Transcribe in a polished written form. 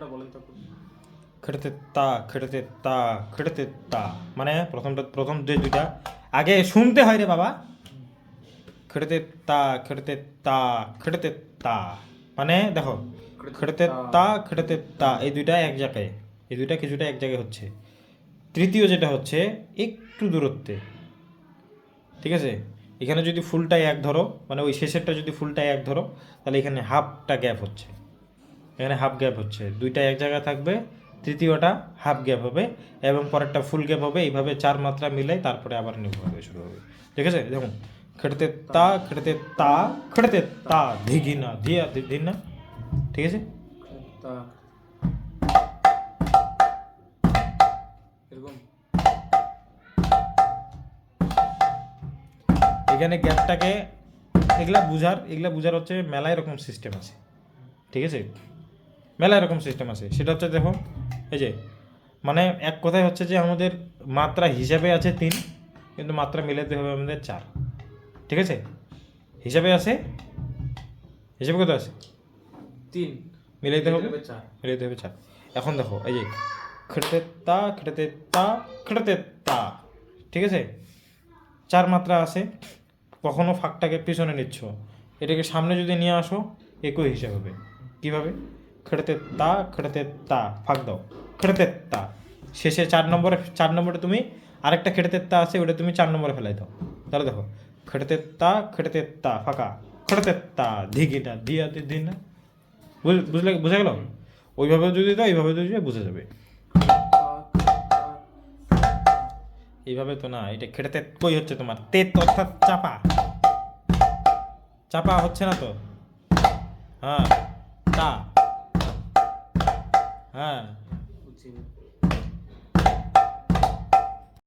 পুরোটা বলেন তো। খেড়তে তা খেড়তে তা খেড়তে তা, মানে প্রথম যে দুইটা আগে শুনতে হয় রে বাবা। খেড়তে তা খেড়তে তা খেড়তে তা, মানে দেখো খেড়তে তা খেড়তে তা, এই দুইটা এক জায়গায়, এই দুইটা কিছুটা এক জায়গায় হচ্ছে। তৃতীয় যেটা হচ্ছে একটু দূরত্বে, ঠিক আছে। এখানে যদি ফুলটাই এক ধরো, মানে ওই শেষেরটা যদি ফুলটাই এক ধরো, তাহলে এখানে হাফটা গ্যাপ হচ্ছে, এখানে হাফ গ্যাপ হচ্ছে, দুইটা এক জায়গায় থাকবে, তৃতীয়টা হাফ গ্যাপ হবে এবং পরেরটা ফুল গ্যাপ হবে। এইভাবে চার মাত্রা মিলে তারপরে আবার নিউ হবে, শুরু হবে, ঠিক আছে। দেখুন খেড়তে তা খেড়তে তা খেড়তে তা, ধিঘি না ধিয়া ধিন না, ঠিক আছে। তা এরকম এখানে গ্যাপটাকে এগুলা বুঝার হচ্ছে মেলায় এরকম সিস্টেম আছে, ঠিক আছে। মেলা এরকম সিস্টেম আছে, সেটা হচ্ছে দেখো এই যে, মানে এক কথায় হচ্ছে যে আমাদের মাত্রা হিসাবে আছে 3, কিন্তু মাত্রা মিলাতে হবে আমাদের 4, ঠিক আছে। হিসাবে আছে, হিসাবে কত আছে 3, মিলাইতে হবে 4। মিলাইতে হবে 4। এখন দেখো এই যে খেড়তে তা খেড়তে তা খেড়তে তা, ঠিক আছে। 4 মাত্রা আছে, কখনো ফাঁকটাকে পিছনে নিচ্ছ, এটাকে সামনে যদি নিয়ে আসো একই হিসাব হবে। কীভাবে? খেড়তে তা ফাঁক দাও, খেড়তে তা, শেষে 4 নম্বরে তুমি আরেকটা খেড়তে তা আছে, ওটা তুমি 4 নম্বরে ফেলাই দাও। তাহলে দেখো খেড়তে তা ফাঁকা খেড়তে তা, ধিগিটা দিয়া দিন না, বুঝে গেল? ওইভাবে যদি দাও এইভাবে যদি বুঝে যাবে। এইভাবে তো না, এটা খেড়তে কই হচ্ছে তোমার তেত, অর্থাৎ চাপা চাপা হচ্ছে না তো। হ্যাঁ তা, হ্যাঁ